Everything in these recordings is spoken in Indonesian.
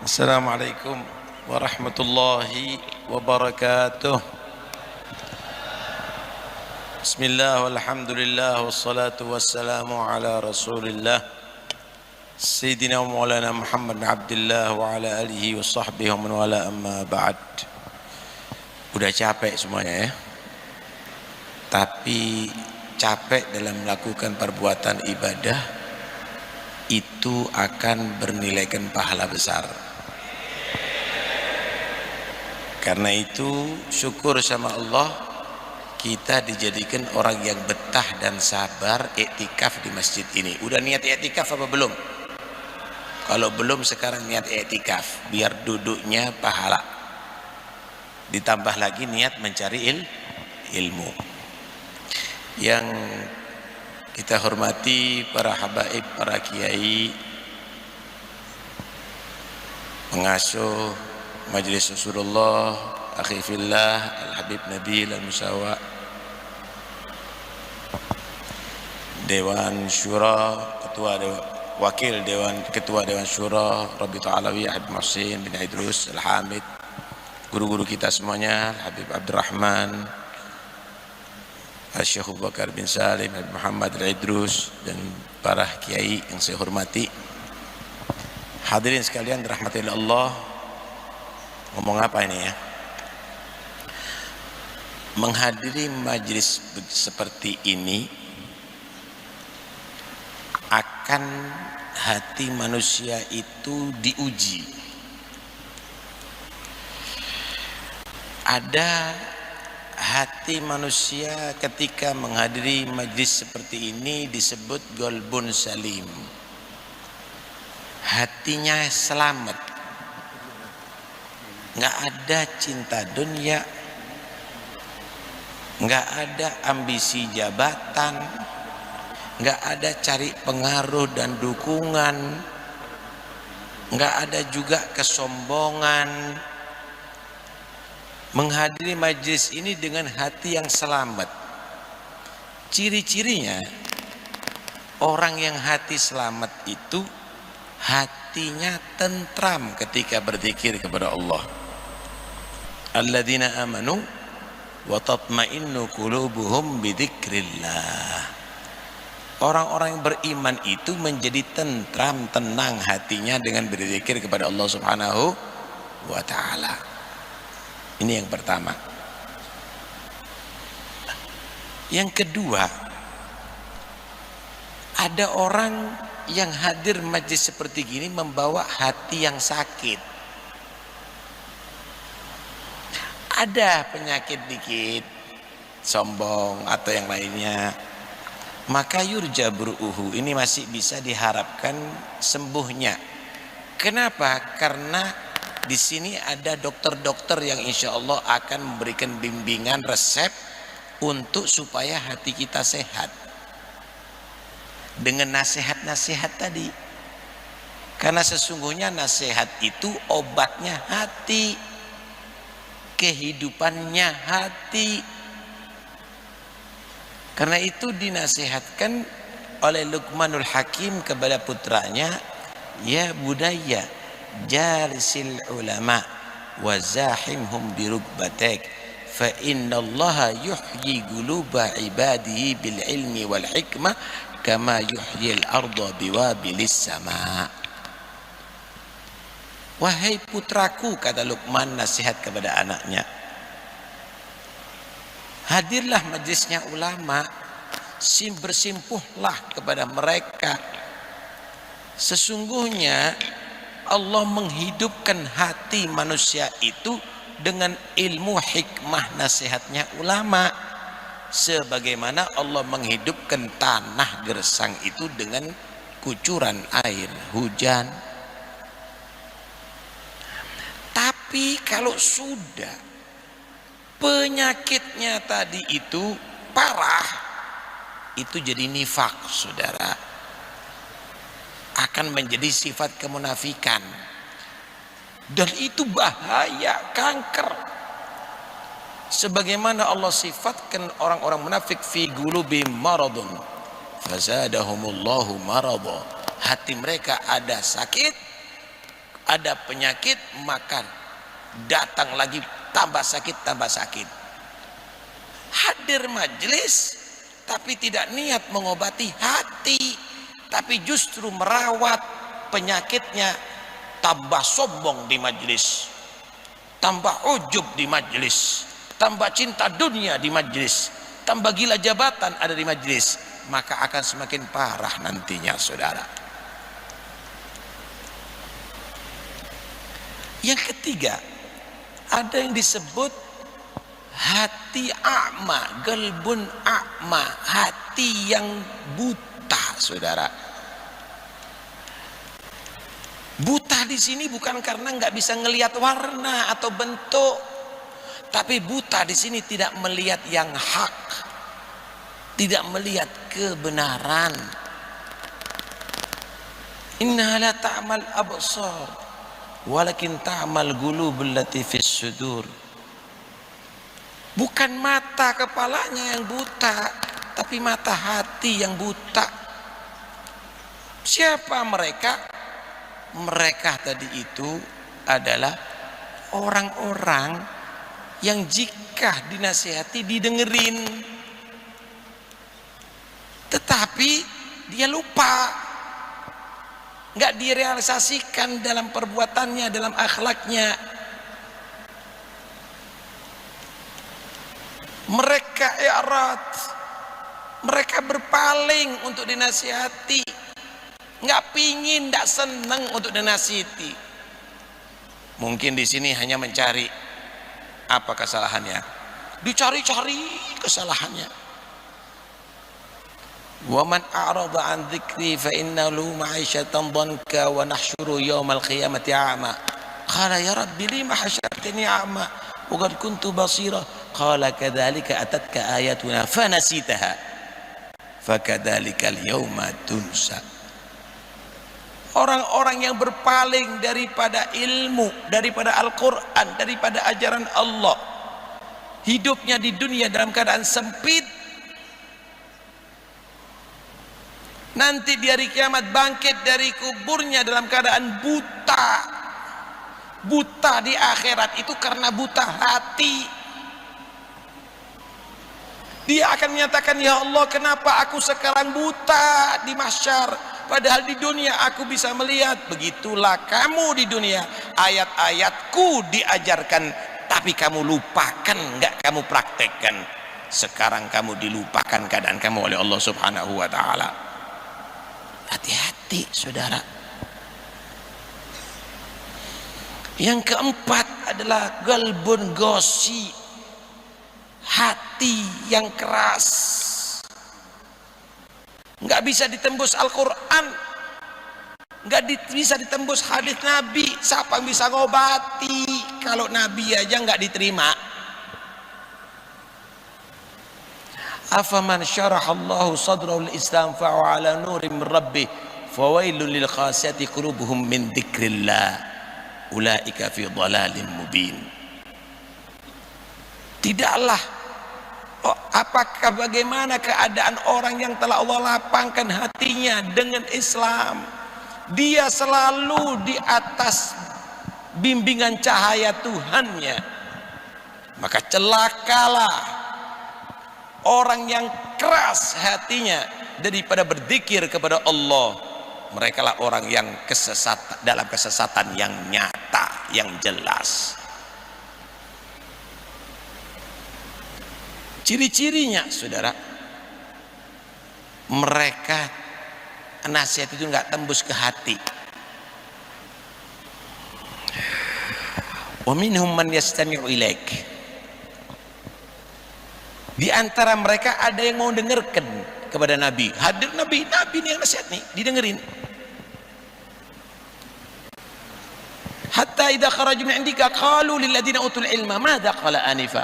Assalamualaikum warahmatullahi wabarakatuh. Bismillah walhamdulillah wassalatu wassalamu ala rasulillah Sayyidina wa maulana Muhammad bin Abdullah wa ala alihi wa sahbihi wa man wala amma ba'd. Udah capek semuanya ya. Tapi capek dalam melakukan perbuatan ibadah itu akan bernilaikan pahala besar. Karena itu syukur sama Allah kita dijadikan orang yang betah dan sabar iktikaf di masjid ini. Udah niat iktikaf apa belum? Kalau belum sekarang niat iktikaf biar duduknya pahala. Ditambah lagi niat mencari ilmu. Yang kita hormati para habaib, para kiai, pengasuh Majelis Rasulullah, akhi fillah, Al-Habib Nabil Al-Musawa, Dewan Syura, Ketua Dewan Syura, Rabita Alawi, Habib Muhsin bin Idrus Al-Hamid, guru-guru kita semuanya, Habib Abdurrahman, Syekh Abu Bakar bin Salim, Habib Muhammad Al-Idrus, dan para kiai yang saya hormati. Hadirin sekalian dirahmati Allah. Ngomong apa ini ya? Menghadiri majlis seperti ini akan hati manusia itu diuji. Ada hati manusia ketika menghadiri majlis seperti ini disebut golbun salim. Hatinya selamat. Nggak ada cinta dunia, nggak ada ambisi jabatan, nggak ada cari pengaruh dan dukungan, nggak ada juga kesombongan. Menghadiri majlis ini dengan hati yang selamat. Ciri-cirinya orang yang hati selamat itu hatinya tentram ketika berzikir kepada Allah. Alladzina amanu wa tatma'innu qulubuhum bidzikrillah. Orang-orang yang beriman itu menjadi tentram, tenang hatinya dengan berzikir kepada Allah Subhanahu wa taala. Ini yang pertama. Yang kedua, ada orang yang hadir majlis seperti gini membawa hati yang sakit. Ada penyakit dikit, sombong atau yang lainnya. Maka yurja buruhu, ini masih bisa diharapkan sembuhnya. Kenapa? Karena di sini ada dokter-dokter yang insya Allah akan memberikan bimbingan resep untuk supaya hati kita sehat dengan nasihat-nasihat tadi. Karena sesungguhnya nasihat itu obatnya hati, kehidupannya hati. Karena itu dinasihatkan oleh Luqmanul Hakim kepada putranya, ya budaya jalisil ulama wa zahimhum birukbatek fa innallaha yuhyi quluba ibadihi bil ilmi wal hikmah kama yuhyi al arda biwabilis sama. Wahai putraku, kata Luqman nasihat kepada anaknya, hadirlah majlisnya ulama, bersimpuhlah kepada mereka. Sesungguhnya Allah menghidupkan hati manusia itu dengan ilmu hikmah nasihatnya ulama, sebagaimana Allah menghidupkan tanah gersang itu dengan kucuran air hujan. Tapi kalau sudah penyakitnya tadi itu parah, itu jadi nifak, saudara, akan menjadi sifat kemunafikan, dan itu bahaya, kanker. Sebagaimana Allah sifatkan orang-orang munafik fi qulubihim maradun fazadahumullahu marada, hati mereka ada sakit, ada penyakit, maka datang lagi tambah sakit, tambah sakit. Hadir majelis tapi tidak niat mengobati hati, tapi justru merawat penyakitnya, tambah sombong di majelis, tambah ujub di majelis, tambah cinta dunia di majelis, tambah gila jabatan ada di majelis, maka akan semakin parah nantinya, saudara. Yang ketiga, ada yang disebut hati a'ma, galbun a'ma, hati yang buta, saudara. Buta di sini bukan karena nggak bisa ngelihat warna atau bentuk, tapi buta di sini tidak melihat yang hak, tidak melihat kebenaran. Innaha la ta'mal absar, walakin ta'mal qulubul lati fis sudur. Bukan mata kepalanya yang buta, tapi mata hati yang buta. Siapa mereka? Mereka tadi itu adalah orang-orang yang jika dinasihati didengerin, tetapi dia lupa, nggak direalisasikan dalam perbuatannya, dalam akhlaknya. Mereka i'rad, mereka berpaling untuk dinasihati, nggak pingin, nggak seneng untuk dinasihati. Mungkin di sini hanya mencari apa kesalahannya, dicari-cari kesalahannya. Wa man a'rada an dzikri fa inna lahu ma'isyatan dhanka wa nahsyuru yaumal qiyamati a'ma. Qala ya rabbi lima hasyartani a'ma wa qad kuntu basira. Qala kadzalika atatka ayatuna fanasitaha fakadzalikal yauma tunsa. Orang-orang yang berpaling daripada ilmu, daripada Al-Quran, daripada ajaran Allah, hidupnya di dunia dalam keadaan sempit, nanti di hari kiamat bangkit dari kuburnya dalam keadaan buta. Buta di akhirat itu karena buta hati. Dia akan menyatakan, ya Allah, kenapa aku sekarang buta di mahsyar, padahal di dunia aku bisa melihat. Begitulah kamu di dunia, ayat-ayatku diajarkan tapi kamu lupakan, nggak kamu praktekkan. Sekarang kamu dilupakan keadaan kamu oleh Allah Subhanahu wa ta'ala. Hati-hati, saudara. Yang keempat adalah galbun gosi, hati yang keras, nggak bisa ditembus Al-Quran, nggak bisa ditembus hadis Nabi. Siapa yang bisa ngobati kalau Nabi aja nggak diterima? Afaman syarahallahu sadrahu al-islam fahuwa ala nurim min rabbih fawailun lil qasiyati qulubuhum min dzikrillah ulaika fi dhalalin mubin. Tidaklah, apakah bagaimana keadaan orang yang telah Allah lapangkan hatinya dengan Islam, dia selalu di atas bimbingan cahaya Tuhannya, maka celakalah orang yang keras hatinya daripada berzikir kepada Allah. Mereka lah orang yang dalam kesesatan yang nyata, yang jelas. Ciri-cirinya, saudara, mereka nasihat itu nggak tembus ke hati. Wa minhum man yastami'u ilaik. Di antara mereka ada yang mau dengarkan kepada Nabi. Hadir Nabi nih yang nasihat nih, didengerin. Hatta idza kharaju min indika qalu lil ladzina utul ilma madza qala anifa.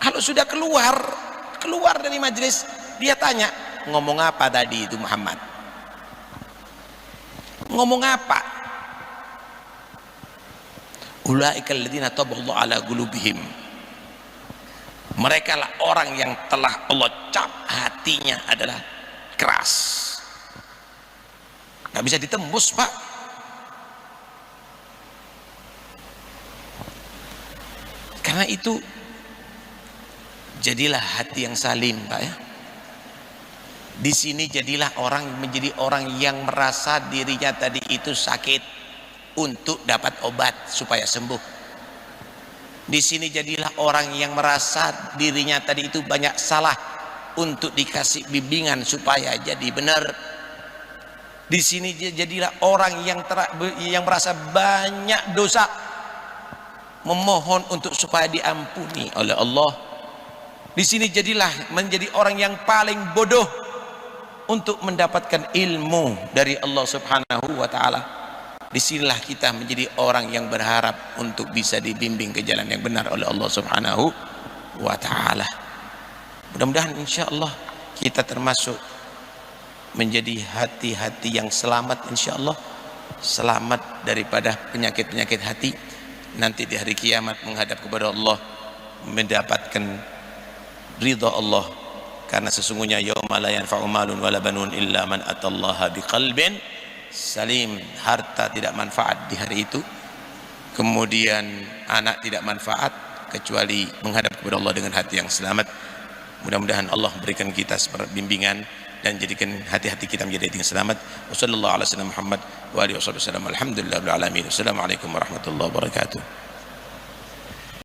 Kalau sudah keluar dari majelis, dia tanya, ngomong apa tadi itu Muhammad? Ngomong apa? Ulaikal ladzina taballahu ala qulubihim. Mereka lah orang yang telah Allah cap hatinya adalah keras. nggak bisa ditembus Pak. Karena itu jadilah hati yang salim Pak ya. Di sini jadilah menjadi orang yang merasa dirinya tadi itu sakit untuk dapat obat supaya sembuh. Di sini jadilah orang yang merasa dirinya tadi itu banyak salah untuk dikasih bimbingan supaya jadi benar. Di sini jadilah orang yang merasa banyak dosa, memohon untuk supaya diampuni oleh Allah. Di sini jadilah menjadi orang yang paling bodoh untuk mendapatkan ilmu dari Allah Subhanahu wa taala. Disinilah kita menjadi orang yang berharap untuk bisa dibimbing ke jalan yang benar oleh Allah Subhanahu wa taala. Mudah-mudahan insyaallah kita termasuk menjadi hati-hati yang selamat insyaallah, selamat daripada penyakit-penyakit hati. Nanti di hari kiamat menghadap kepada Allah mendapatkan ridha Allah, karena sesungguhnya yauma la yanfa'u malun wala banun illa man atallaha biqalbin salim. Harta tidak manfaat di hari itu, kemudian anak tidak manfaat kecuali menghadap kepada Allah dengan hati yang selamat. Mudah-mudahan Allah berikan kita bimbingan dan jadikan hati-hati kita menjadi hati yang selamat. Wassallallahu ala sayyidina Muhammad wa alihi wasallam. Alhamdulillahirabbil alamin. Wassalamualaikum warahmatullahi wabarakatuh.